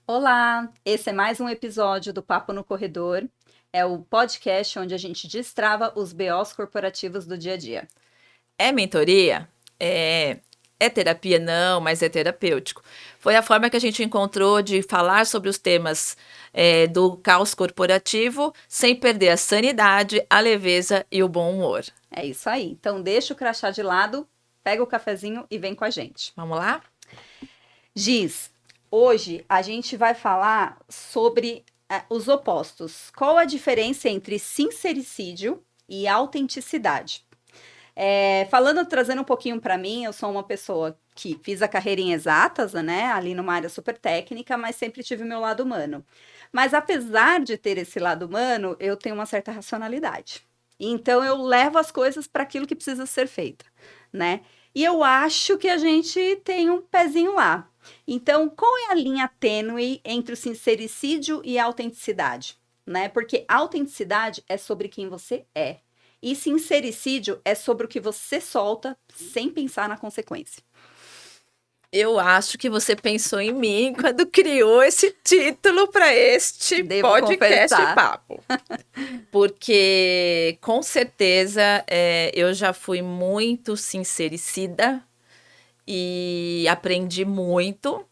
Olá, esse é mais um episódio do Papo no Corredor. É o podcast onde a gente destrava os BOs corporativos do dia a dia. É mentoria? É terapia? Não, mas é terapêutico. Foi a forma que a gente encontrou de falar sobre os temas do caos corporativo sem perder a sanidade, a leveza e o bom humor. É isso aí. Então deixa o crachá de lado, pega o cafezinho e vem com a gente. Vamos lá? Giz, hoje a gente vai falar sobre os opostos. Qual a diferença entre sincericídio e autenticidade? Trazendo um pouquinho para mim, eu sou uma pessoa que fiz a carreira em exatas, né, ali numa área super técnica, mas sempre tive o meu lado humano. Mas apesar de ter esse lado humano, eu tenho uma certa racionalidade. Então eu levo as coisas para aquilo que precisa ser feito, né? E eu acho que a gente tem um pezinho lá. Então, qual é a linha tênue entre o sincericídio e a autenticidade, né? Porque autenticidade é sobre quem você é. E sincericídio é sobre o que você solta sem pensar na consequência. Eu acho que você pensou em mim quando criou esse título para este Devo podcast confessar. papo. Porque, com certeza, eu já fui muito sincericida e aprendi muito.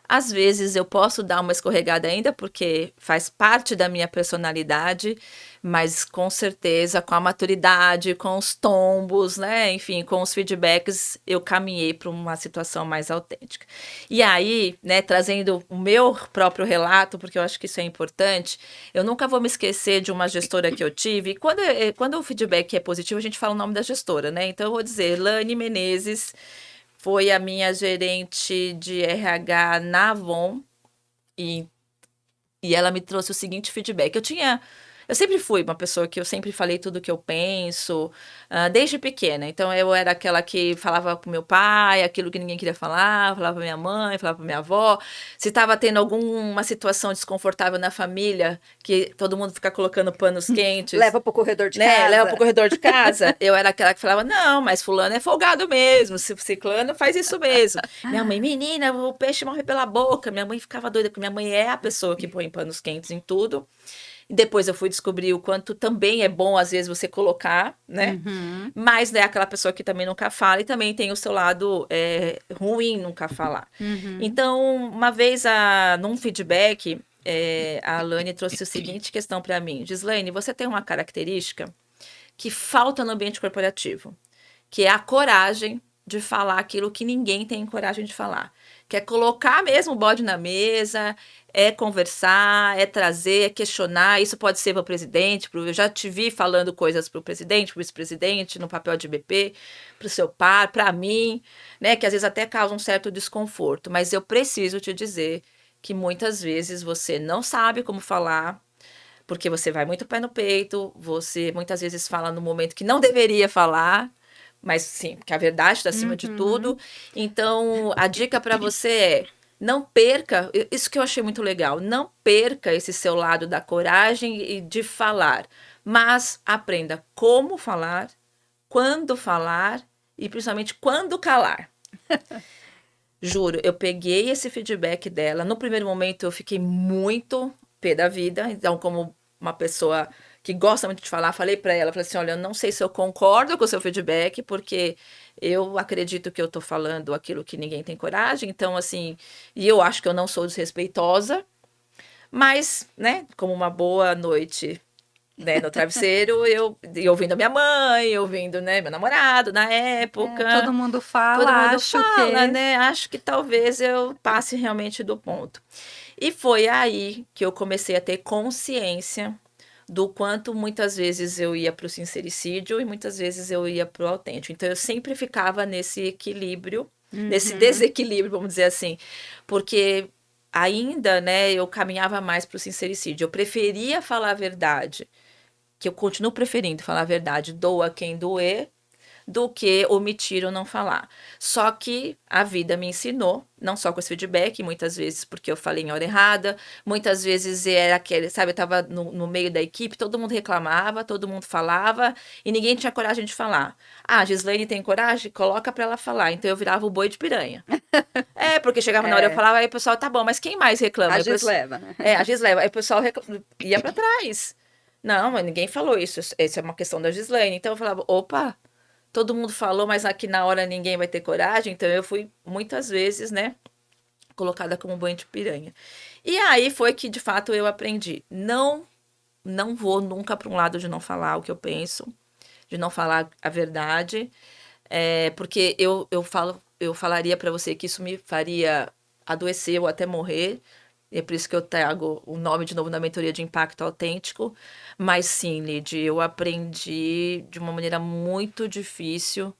Às vezes eu posso dar uma escorregada ainda, porque faz parte da minha personalidade, mas com certeza, com a maturidade, com os tombos, né? Enfim, com os feedbacks, eu caminhei para uma situação mais autêntica. E aí, né, trazendo o meu próprio relato, porque eu acho que isso é importante, eu nunca vou me esquecer de uma gestora que eu tive. E quando o feedback é positivo, a gente fala o nome da gestora, né? Então eu vou dizer, Lani Menezes foi a minha gerente de RH na Avon e, e ela me trouxe o seguinte feedback. Eu sempre fui uma pessoa que eu sempre falei tudo o que eu penso, desde pequena. Então eu era aquela que falava pro meu pai aquilo que ninguém queria falar, falava pra minha mãe, falava pra minha avó. Se estava tendo alguma situação desconfortável na família, que todo mundo fica colocando panos quentes, Leva pro corredor de né, leva pro casa. corredor de casa, eu era aquela que falava, não, mas fulano é folgado mesmo, ciclano faz isso mesmo. Minha mãe, menina, o peixe morre pela boca. Minha mãe ficava doida, porque minha mãe é a pessoa que põe panos quentes em tudo. E depois eu fui descobrir o quanto também é bom, às vezes, você colocar, né? Uhum, Mas é aquela pessoa que também nunca fala e também tem o seu lado ruim nunca falar. uhum. Então, uma vez, num feedback, a Alane trouxe a seguinte questão para mim. Gislaine, você tem uma característica que falta no ambiente corporativo, que é a coragem de falar aquilo que ninguém tem coragem de falar. Que é colocar mesmo o bode na mesa, é conversar, é trazer, é questionar. Isso pode ser para o presidente, eu já te vi falando coisas para o presidente, para o vice-presidente, no papel de BP, para o seu par, para mim, né? Que às vezes até causa um certo desconforto. Mas eu preciso te dizer que muitas vezes você não sabe como falar, porque você vai muito pé no peito, você muitas vezes fala no momento que não deveria falar, mas sim, que a verdade está acima de tudo. Uhum. Então, a dica para você é: não perca, isso que eu achei muito legal, não perca esse seu lado da coragem e de falar, mas aprenda como falar e principalmente quando calar. Juro, eu peguei esse feedback dela. No primeiro momento eu fiquei muito pé da vida. Então, como uma pessoa que gosta muito de falar, falei para ela, falei assim, olha, eu não sei se eu concordo com o seu feedback, porque eu acredito que eu tô falando aquilo que ninguém tem coragem. Então, assim, e eu acho que eu não sou desrespeitosa, mas, né, como uma boa noite, né, no travesseiro, e ouvindo a minha mãe, ouvindo, né, meu namorado na Todo época, mundo todo fala, mundo acho fala, que. né? Acho que talvez eu passe realmente do ponto. E foi aí que eu comecei a ter consciência do quanto muitas vezes eu ia para o sincericídio e muitas vezes eu ia para o autêntico. Então eu sempre ficava nesse equilíbrio, nesse Uhum. desequilíbrio, vamos dizer assim, porque ainda, né, eu caminhava mais para o sincericídio. Eu preferia falar a verdade, que eu continuo preferindo falar a verdade, doa quem doer, do que omitir ou não falar. Só que a vida me ensinou, não só com esse feedback, muitas vezes porque eu falei em hora errada, muitas vezes era aquele, sabe, eu tava no meio da equipe, todo mundo reclamava, todo mundo falava, e ninguém tinha coragem de falar. Ah, a Gislaine tem coragem? Coloca pra ela falar. Então eu virava o boi de piranha. Porque chegava na hora eu É, falava, aí o pessoal, tá bom, mas quem mais reclama? a Aí o Giz pessoal, leva, né? a Gislaine, aí o pessoal ia pra trás. Não, mas ninguém falou isso. Isso é uma questão da Gislaine. Então eu falava, opa, todo mundo falou, mas aqui na hora ninguém vai ter coragem. Então eu fui muitas vezes, né, colocada como banho de piranha. E aí foi que de fato eu aprendi. Não vou nunca para um lado de não falar o que eu penso, de não falar a verdade, porque eu falaria para você que isso me faria adoecer ou até morrer. É por isso que eu trago o nome de novo na mentoria de impacto autêntico. Mas sim, Lid, eu aprendi de uma maneira muito difícil,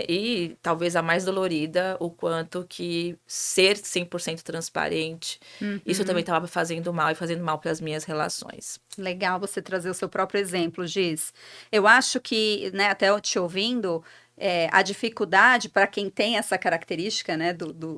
e talvez a mais dolorida, o quanto que ser 100% transparente, isso também Uhum. estava fazendo mal e fazendo mal para as minhas relações. Legal você trazer o seu próprio exemplo, Giz. Eu acho que, né, até eu te ouvindo, a dificuldade para quem tem essa característica, né,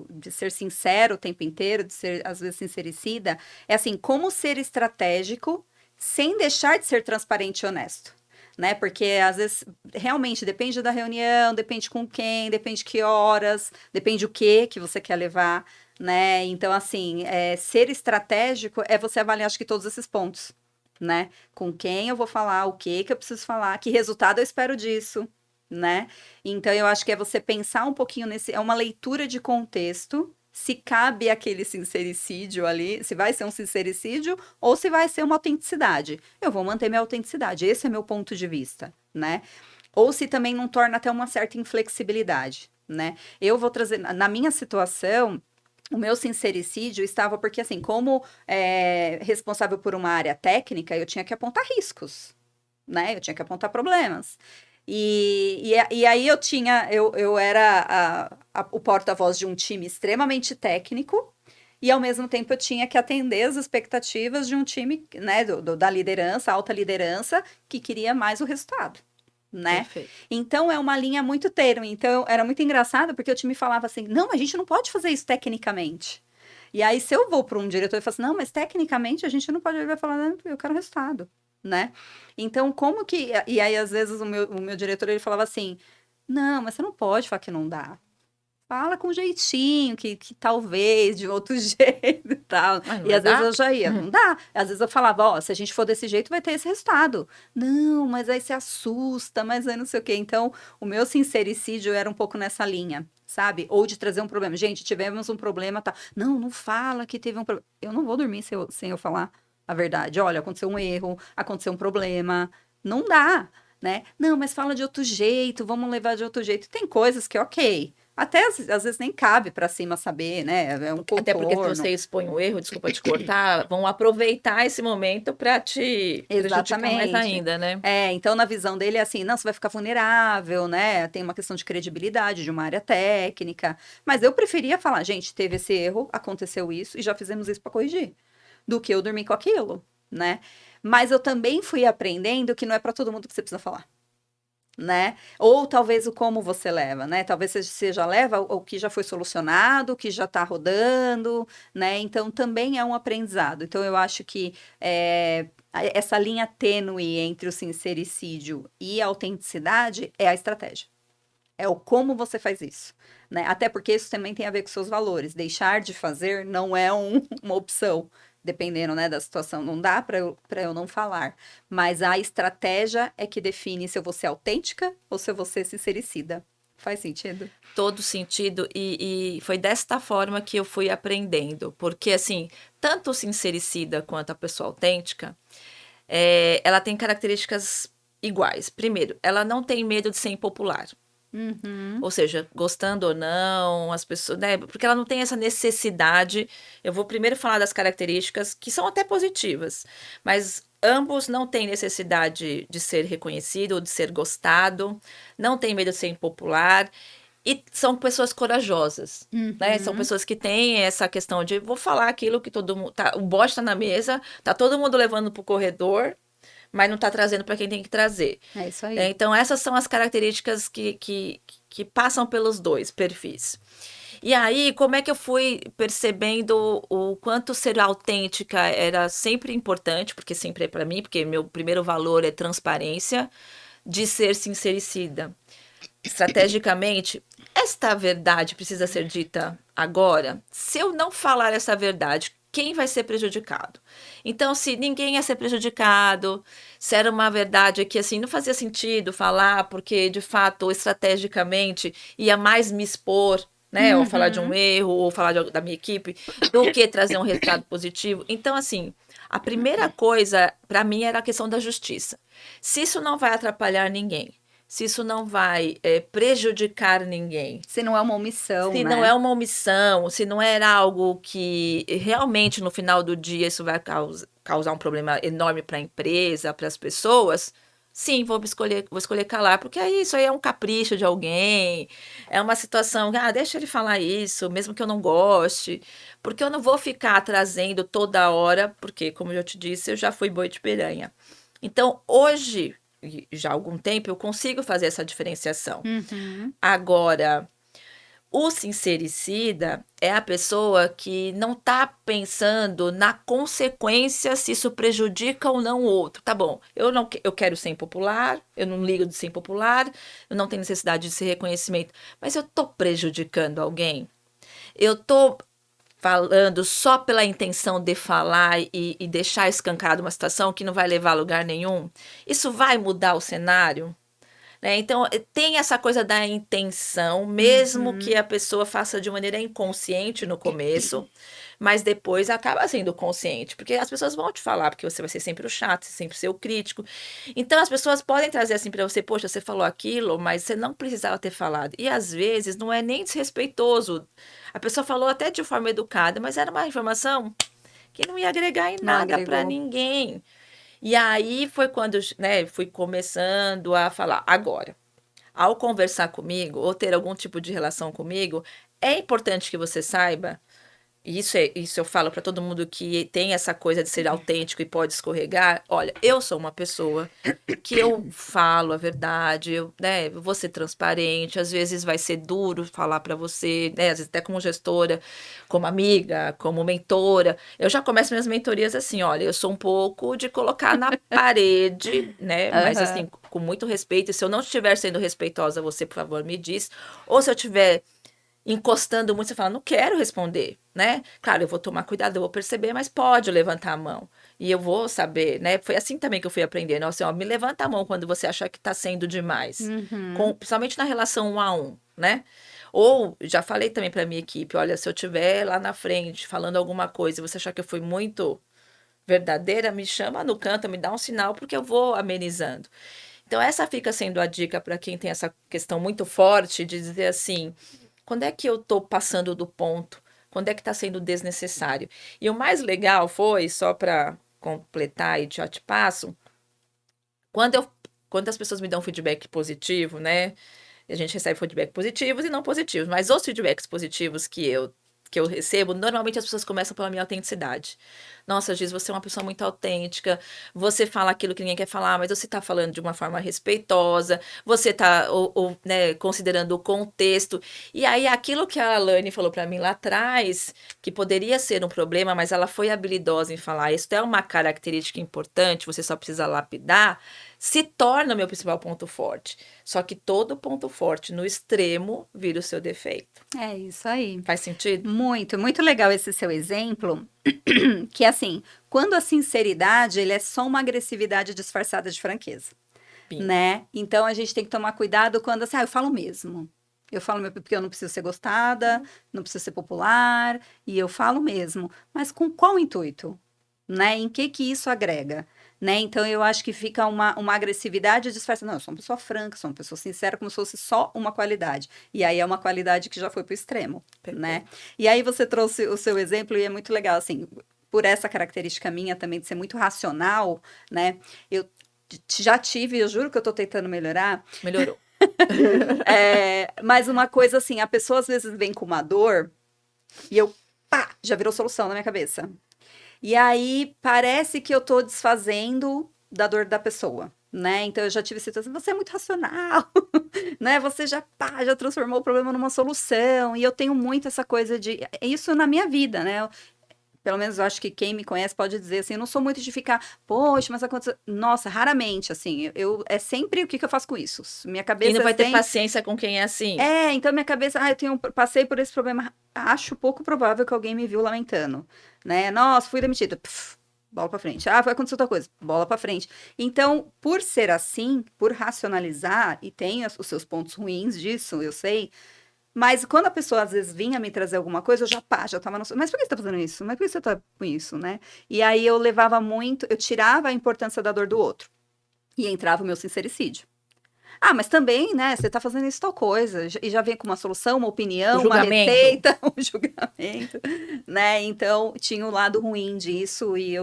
de ser sincero o tempo inteiro, de ser, às vezes, sincericida, é assim, como ser estratégico sem deixar de ser transparente e honesto. Né? Porque às vezes realmente depende da reunião, depende com quem, depende que horas, depende o que você quer levar, né? Então, assim, ser estratégico é você avaliar, acho que todos esses pontos, né? Com quem eu vou falar, o que eu preciso falar, que resultado eu espero disso, né? Então, eu acho que é você pensar um pouquinho é uma leitura de contexto, se cabe aquele sincericídio ali, se vai ser um sincericídio ou se vai ser uma autenticidade. Eu vou manter minha autenticidade, esse é meu ponto de vista, né? Ou se também não torna até uma certa inflexibilidade, né? Eu vou trazer, na minha situação, o meu sincericídio estava porque, assim, como responsável por uma área técnica, eu tinha que apontar riscos, né? Eu tinha que apontar problemas. E aí eu era o porta-voz de um time extremamente técnico, e ao mesmo tempo eu tinha que atender as expectativas de um time, né, da liderança, alta liderança, que queria mais o resultado, né? Perfeito. Então é uma linha muito tênue. Então era muito engraçado porque o time falava assim: não, a gente não pode fazer isso tecnicamente. E aí, se eu vou para um diretor e falo assim, não, mas tecnicamente a gente não pode, ele vai falar, não, eu quero resultado, né? Então, como que. E aí, às vezes, o meu diretor ele falava assim: não, mas você não pode falar que não dá. Fala com jeitinho, que talvez de outro jeito e tal. Mas não E vai às vezes dar? eu já ia, não dá. Às vezes eu falava, ó, se a gente for desse jeito, vai ter esse resultado. Não, mas aí se assusta, mas aí não sei o quê. Então, o meu sincericídio era um pouco nessa linha, sabe? Ou de trazer um problema. Gente, tivemos um problema, tá? Não, não fala que teve um problema. Eu não vou dormir sem eu falar a verdade. Olha, aconteceu um erro, aconteceu um problema. Não dá, né? Não, mas fala de outro jeito, vamos levar de outro jeito. Tem coisas que, ok. Até às vezes nem cabe para cima saber, né? É um Até porque se você contorno. expõe o erro, desculpa te cortar, vão aproveitar esse momento para te prejudicar mais Exatamente. ainda, né? Então, na visão dele, é assim, não, você vai ficar vulnerável, né? Tem uma questão de credibilidade de uma área técnica. Mas eu preferia falar, gente, teve esse erro, aconteceu isso e já fizemos isso para corrigir, do que eu dormir com aquilo, né? Mas eu também fui aprendendo que não é para todo mundo que você precisa falar. Né? Ou talvez o como você leva, né? Talvez você já leva o que já foi solucionado, o que já está rodando, né? Então também é um aprendizado. Então eu acho que essa linha tênue entre o sincericídio e a autenticidade é a estratégia. É o como você faz isso, né? Até porque isso também tem a ver com seus valores. Deixar de fazer não é uma opção, dependendo, né, da situação. Não dá para eu não falar. Mas a estratégia é que define se eu vou ser autêntica ou se eu vou ser sincericida. Faz sentido? Todo sentido, e foi desta forma que eu fui aprendendo, porque assim, tanto o sincericida quanto a pessoa autêntica, ela tem características iguais. Primeiro, ela não tem medo de ser impopular. Uhum. Ou seja, gostando ou não, as pessoas, né? Porque ela não tem essa necessidade. Eu vou primeiro falar das características que são até positivas, mas ambos não têm necessidade de ser reconhecido ou de ser gostado, não tem medo de ser impopular e são pessoas corajosas. Né? São Uhum. pessoas que têm essa questão de vou falar aquilo que todo mundo. Tá, o bote está na mesa, tá todo mundo levando para o corredor, mas não está trazendo para quem tem que trazer. É isso aí. Então, essas são as características que passam pelos dois perfis. E aí, como é que eu fui percebendo o quanto ser autêntica era sempre importante, porque sempre é para mim, porque meu primeiro valor é transparência, de ser sincericida. Estrategicamente, esta verdade precisa ser dita agora. Se eu não falar essa verdade, quem vai ser prejudicado? Então, se ninguém ia ser prejudicado, se era uma verdade que assim não fazia sentido falar, porque de fato, estrategicamente, ia mais me expor, né, ou falar de um erro, ou falar da minha equipe, do que trazer um resultado positivo. Então, assim, a primeira coisa para mim era a questão da justiça. Se isso não vai atrapalhar ninguém, se isso não vai prejudicar ninguém, Se não é uma omissão, se né? não é uma omissão, se não era algo que realmente no final do dia isso vai causar um problema enorme para a empresa, para as pessoas, sim, vou escolher calar, porque aí isso aí é um capricho de alguém, é uma situação, deixa ele falar isso, mesmo que eu não goste, porque eu não vou ficar trazendo toda hora, porque, como eu te disse, eu já fui boi de piranha. Então, hoje, e já há algum tempo, eu consigo fazer essa diferenciação. Agora, o sincericida é a pessoa que não está pensando na consequência se isso prejudica ou não o outro. Tá bom, eu quero ser impopular, eu não ligo de ser impopular, eu não tenho necessidade de ser reconhecimento, mas eu estou prejudicando alguém? Eu estou falando só pela intenção de falar e deixar escancarado uma situação que não vai levar a lugar nenhum? Isso vai mudar o cenário? Né? Então, tem essa coisa da intenção, mesmo que a pessoa faça de maneira inconsciente no começo, mas depois acaba sendo consciente, porque as pessoas vão te falar, porque você vai ser sempre o chato, sempre ser o crítico. Então, as pessoas podem trazer assim para você, poxa, você falou aquilo, mas você não precisava ter falado. E às vezes não é nem desrespeitoso. A pessoa falou até de forma educada, mas era uma informação que não ia agregar em Não nada para agregou. ninguém. E aí foi quando, né, fui começando a falar, agora, ao conversar comigo ou ter algum tipo de relação comigo, é importante que você saiba, e isso eu falo para todo mundo que tem essa coisa de ser autêntico e pode escorregar. Olha, eu sou uma pessoa que eu falo a verdade, eu vou ser transparente, às vezes vai ser duro falar para você, né, às vezes até como gestora, como amiga, como mentora. Eu já começo minhas mentorias assim, olha, eu sou um pouco de colocar na parede, né, mas assim, com muito respeito, e se eu não estiver sendo respeitosa, você, por favor, me diz, ou se eu tiver encostando muito, você fala, não quero responder, né? Claro, eu vou tomar cuidado, eu vou perceber, mas pode levantar a mão. E eu vou saber, né? Foi assim também que eu fui aprendendo. Assim, ó, me levanta a mão quando você achar que está sendo demais. Principalmente na relação 1 a 1, né? Ou, já falei também para minha equipe, olha, se eu estiver lá na frente falando alguma coisa e você achar que eu fui muito verdadeira, me chama no canto, me dá um sinal, porque eu vou amenizando. Então, essa fica sendo a dica para quem tem essa questão muito forte de dizer assim, quando é que eu estou passando do ponto? Quando é que está sendo desnecessário? E o mais legal foi, só para completar e já te passo, quando as pessoas me dão feedback positivo, né? A gente recebe feedback positivos e não positivos, mas os feedbacks positivos que eu recebo, normalmente as pessoas começam pela minha autenticidade. Nossa, Giz, você é uma pessoa muito autêntica, você fala aquilo que ninguém quer falar, mas você está falando de uma forma respeitosa, você está né, considerando o contexto. E aí, aquilo que a Alane falou para mim lá atrás, que poderia ser um problema, mas ela foi habilidosa em falar, isso é uma característica importante, você só precisa lapidar, se torna o meu principal ponto forte. Só que todo ponto forte no extremo vira o seu defeito. É isso aí. Faz sentido? Muito, muito legal esse seu exemplo, que assim, quando a sinceridade, ele é só uma agressividade disfarçada de franqueza, Bingo. né? Então a gente tem que tomar cuidado quando assim, eu falo mesmo. Eu falo mesmo porque eu não preciso ser gostada, não preciso ser popular, e eu falo mesmo. Mas com qual intuito? Né? Em que isso agrega? Né? Então eu acho que fica uma agressividade disfarçada. Não, eu sou uma pessoa franca, sou uma pessoa sincera, como se fosse só uma qualidade. E aí é uma qualidade que já foi para o extremo, né? E aí você trouxe o seu exemplo e é muito legal, assim, por essa característica minha também de ser muito racional, né? Eu já tive, eu juro que eu tô tentando melhorar. Melhorou. Mas uma coisa assim, a pessoa às vezes vem com uma dor e eu, pá, já virou solução na minha cabeça. E aí parece que eu tô desfazendo da dor da pessoa, né? Então eu já tive situações, você é muito racional, né? Você já transformou o problema numa solução. E eu tenho muito essa coisa de isso na minha vida, né? Pelo menos eu acho que quem me conhece pode dizer assim, eu não sou muito de ficar, poxa, mas aconteceu. Nossa, raramente, assim, é sempre o que que eu faço com isso. Minha E não cabeça é vai ter sempre. paciência com quem é assim. Então minha cabeça, passei por esse problema, acho pouco provável que alguém me viu lamentando, né? Nossa, fui demitida. Pff, bola pra frente. Ah, vai acontecer outra coisa. Bola pra frente. Então, por ser assim, por racionalizar, e tem os seus pontos ruins disso, eu sei, mas quando a pessoa às vezes vinha me trazer alguma coisa, eu já tava no... Mas por que você tá fazendo isso? Mas por que você tá com isso, né? E aí eu levava muito, eu tirava a importância da dor do outro. E entrava o meu sincericídio. Ah, mas também, né, você tá fazendo isso tal coisa, e já vem com uma solução, uma O opinião, uma julgamento. receita, um julgamento, né? Então, tinha o lado ruim disso, e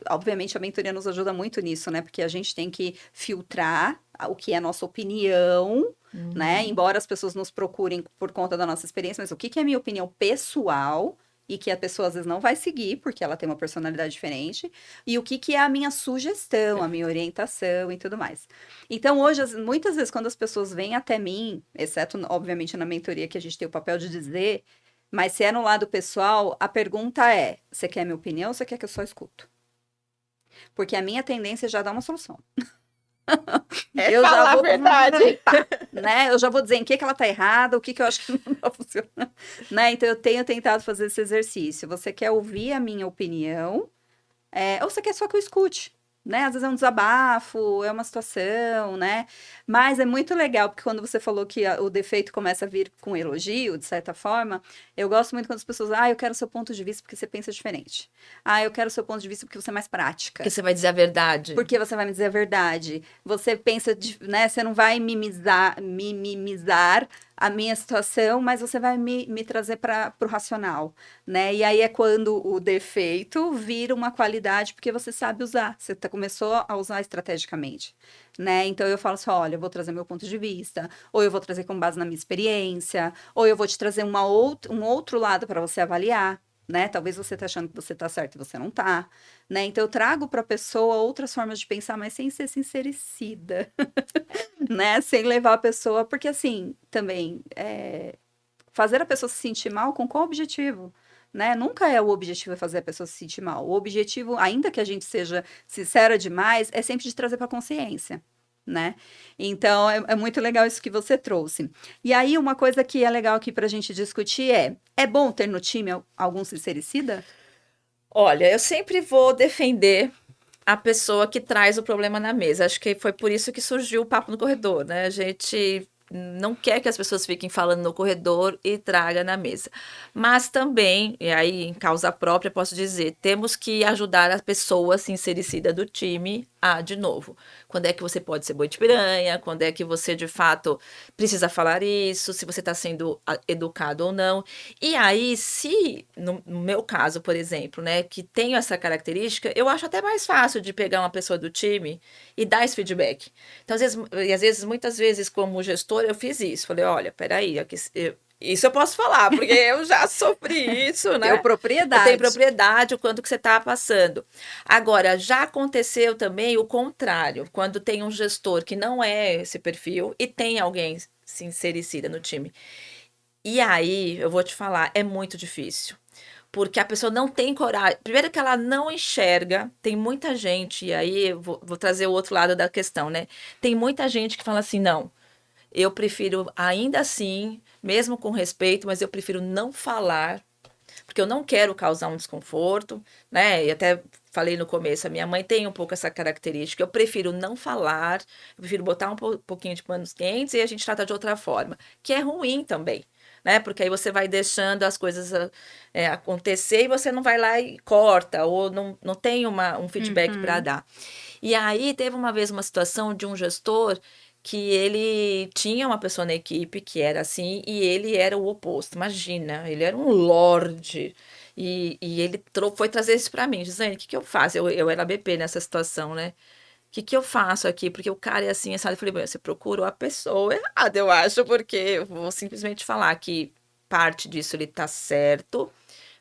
obviamente, a mentoria nos ajuda muito nisso, né? Porque a gente tem que filtrar o que é a nossa opinião, né? Uhum. Embora as pessoas nos procurem por conta da nossa experiência, mas o que que é a minha opinião pessoal e que a pessoa às vezes não vai seguir, porque ela tem uma personalidade diferente, e o que que é a minha sugestão, a minha orientação e tudo mais. Então, hoje, muitas vezes, quando as pessoas vêm até mim, exceto, obviamente, na mentoria, que a gente tem o papel de dizer, mas se é no lado pessoal, a pergunta é: você quer minha opinião ou você quer que eu só escuto? Porque a minha tendência é já dar uma solução. É Eu já falar a vou, verdade. tá, né? Eu já vou dizer em que ela tá errada, o que que eu acho que não tá funcionando, né? Então, eu tenho tentado fazer esse exercício. Você quer ouvir a minha opinião, ou você quer só que eu escute? Né? Às vezes é um desabafo, é uma situação, né? Mas é muito legal, porque quando você falou que o defeito começa a vir com elogio, de certa forma, eu gosto muito quando as pessoas, eu quero o seu ponto de vista porque você pensa diferente. Eu quero o seu ponto de vista porque você é mais Porque prática. você vai dizer a verdade. Porque você vai me dizer a verdade. Você pensa, né? Você não vai mimizar a minha situação, mas você vai me trazer para o racional, né? E aí é quando o defeito vira uma qualidade, porque você sabe usar. Você começou a usar estrategicamente, né? Então eu falo assim, olha, eu vou trazer meu ponto de vista, ou eu vou trazer com base na minha experiência, ou eu vou te trazer um outro lado para você avaliar. Né? Talvez você tá achando que você tá certo e você não tá, né? Então eu trago para a pessoa outras formas de pensar, mas sem ser sincericida, né? Sem levar a pessoa, porque assim, também fazer a pessoa se sentir mal com qual objetivo? Né? Nunca é o objetivo fazer a pessoa se sentir mal. O objetivo, ainda que a gente seja sincera demais, é sempre de trazer para a consciência. Né? Então é muito legal isso que você trouxe. E aí, uma coisa que é legal aqui para a gente discutir é bom ter no time algum sincericida? Olha, eu sempre vou defender a pessoa que traz o problema na mesa. Acho que foi por isso que surgiu o papo no corredor, né? A gente não quer que as pessoas fiquem falando no corredor e traga na mesa. Mas também, e aí em causa própria, posso dizer, temos que ajudar a pessoa sincericida do time a, de novo, quando é que você pode ser boi de piranha, quando é que você de fato precisa falar isso, se você está sendo educado ou não. E aí, se, no meu caso, por exemplo, né, que tenho essa característica, eu acho até mais fácil de pegar uma pessoa do time e dar esse feedback. Então, às vezes, muitas vezes, como gestor, eu fiz isso. Falei, olha, peraí, isso eu posso falar, porque eu já sofri isso, Tenho né? Eu tenho propriedade. propriedade, o quanto que você está passando. Agora, já aconteceu também o contrário, quando tem um gestor que não é esse perfil e tem alguém sincericida no time. E aí, eu vou te falar, é muito difícil. Porque a pessoa não tem coragem. Primeiro que ela não enxerga, tem muita gente, e aí eu vou trazer o outro lado da questão, né? Tem muita gente que fala assim: não, eu prefiro ainda assim, mesmo com respeito, mas eu prefiro não falar, porque eu não quero causar um desconforto, né? E até falei no começo, a minha mãe tem um pouco essa característica. Eu prefiro não falar, eu prefiro botar pouquinho de panos quentes e a gente trata de outra forma, que é ruim também. Né? Porque aí você vai deixando as coisas acontecer e você não vai lá e corta, ou não tem um feedback para Uhum. dar. E aí teve uma vez uma situação de um gestor que ele tinha uma pessoa na equipe que era assim e ele era o oposto. Imagina, ele era um lorde. E ele foi trazer isso para mim. Gisane, o que que eu faço? Eu era BP nessa situação, né? O que que eu faço aqui? Porque o cara é assim, sabe? Eu falei, bem, você procurou a pessoa errada, eu acho, porque eu vou simplesmente falar que parte disso ele tá certo,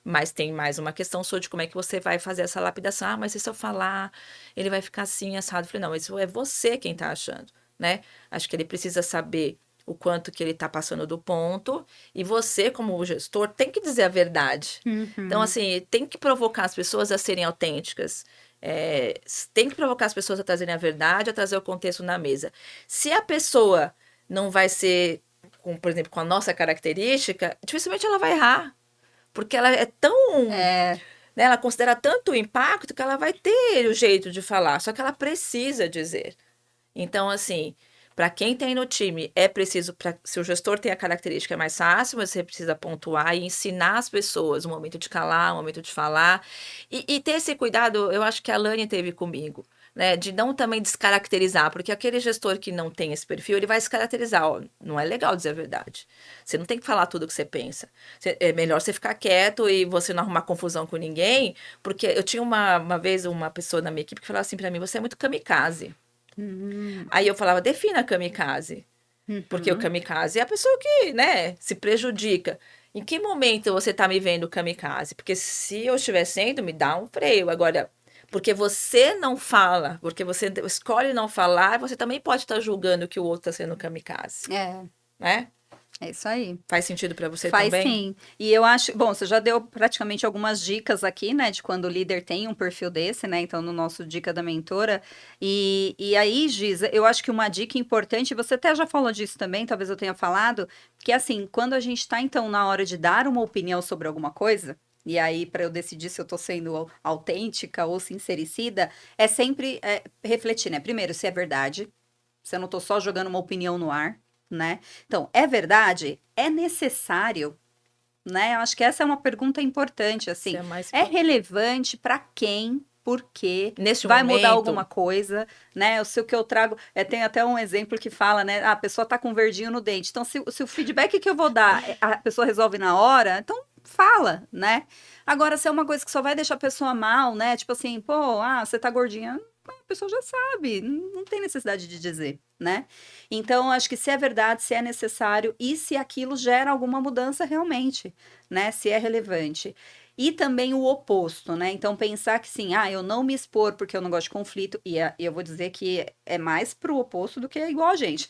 Mas tem mais uma questão sua de como é que você vai fazer essa lapidação. Ah, mas e se eu falar, ele vai ficar assim, assado. Eu falei, não, isso é você quem tá achando, né? Acho que ele precisa saber o quanto que ele tá passando do ponto. E você, como o gestor, tem que dizer a verdade. Então, assim, tem que provocar as pessoas a serem autênticas. Tem que provocar as pessoas a trazerem a verdade, a trazer o contexto na mesa. Se a pessoa não vai ser, por exemplo, com a nossa característica, dificilmente ela vai errar. Porque ela é tão, né, ela considera tanto o impacto que ela vai ter o jeito de falar, só que ela precisa dizer. Então, assim, para quem tem no time, é preciso, se o gestor tem a característica, é mais fácil, mas você precisa pontuar e ensinar as pessoas o momento de calar, o momento de falar. E ter esse cuidado, eu acho que a Lani teve comigo, né? De não também descaracterizar, porque aquele gestor que não tem esse perfil, ele vai se caracterizar. Ó, não é legal dizer a verdade. Você não tem que falar tudo o que você pensa. É melhor você ficar quieto e você não arrumar confusão com ninguém, porque eu tinha uma vez uma pessoa na minha equipe que falava assim para mim, você é muito kamikaze. Aí eu falava, defina kamikaze. Porque o kamikaze é a pessoa que, né, se prejudica. Em que momento você tá me vendo kamikaze? Porque se eu estiver sendo, me dá um freio. Agora, porque você não fala, porque você escolhe não falar, você também pode estar julgando que o outro está sendo kamikaze. Né? É isso aí. Faz sentido para você Faz também? sim. E eu acho, bom, você já deu praticamente algumas dicas aqui, né, de quando o líder tem um perfil desse, né, então no nosso Dica da Mentora. E aí, Giza, eu acho que uma dica importante, você até já falou disso também, talvez eu tenha falado, que assim, quando a gente está então na hora de dar uma opinião sobre alguma coisa, e aí para eu decidir se eu tô sendo autêntica ou sincericida, é sempre refletir, né, primeiro, se é verdade, se eu não tô só jogando uma opinião no ar, né? Então, é verdade? É necessário? Né? Eu acho que essa é uma pergunta importante, assim. É relevante para quem? Por quê? Neste Vai momento, mudar alguma coisa, né? Eu sei o que eu trago. Tem até um exemplo que fala, né? A pessoa tá com um verdinho no dente. Então, se o feedback que eu vou dar, a pessoa resolve na hora, então fala, né? Agora, se é uma coisa que só vai deixar a pessoa mal, né? Tipo assim, pô, você tá gordinha, a pessoa já sabe, não tem necessidade de dizer, né? Então, acho que se é verdade, se é necessário e se aquilo gera alguma mudança realmente, né? Se é relevante. E também o oposto, né? Então, pensar que sim, eu não me expor porque eu não gosto de conflito, e eu vou dizer que é mais pro oposto do que é igual a gente,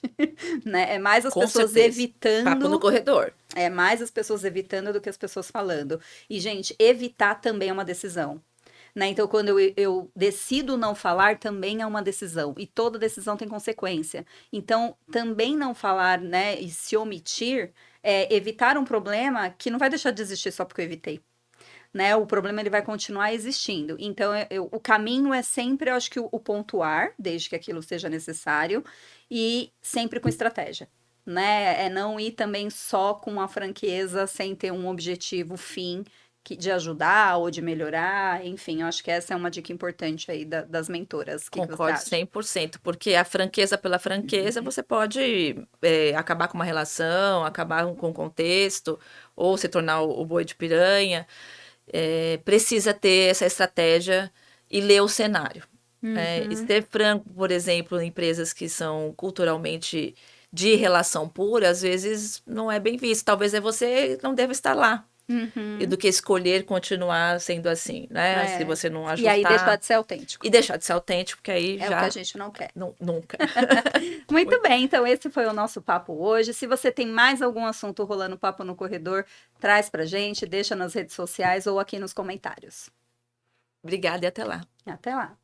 né? É mais as com pessoas certeza. evitando. Papo no corredor. É mais as pessoas evitando do que as pessoas falando. E, gente, evitar também é uma decisão. Né? Então, quando eu decido não falar, também é uma decisão. E toda decisão tem consequência. Então, também não falar, né, e se omitir, é evitar um problema que não vai deixar de existir só porque eu evitei. Né? O problema ele vai continuar existindo. Então, o caminho é sempre, eu acho que o pontuar, desde que aquilo seja necessário, e sempre com estratégia. Né? É não ir também só com a franqueza, sem ter um objetivo fim de ajudar ou de melhorar, enfim, eu acho que essa é uma dica importante aí das mentoras. Concordo 100%, porque a franqueza pela franqueza, você pode acabar com uma relação, acabar com um contexto, ou se tornar o boi de piranha. Precisa ter essa estratégia e ler o cenário. E ser franco, por exemplo, em empresas que são culturalmente de relação pura, às vezes não é bem visto. Talvez você não deva estar lá. E do que escolher continuar sendo assim, né? Se você não ajustar. E aí deixar de ser autêntico. E deixar de ser autêntico, porque aí já... É o que a gente não quer. Nunca. Muito bem, então esse foi o nosso papo hoje. Se você tem mais algum assunto rolando papo no corredor, traz pra gente, deixa nas redes sociais ou aqui nos comentários. Obrigada e até lá. Até lá.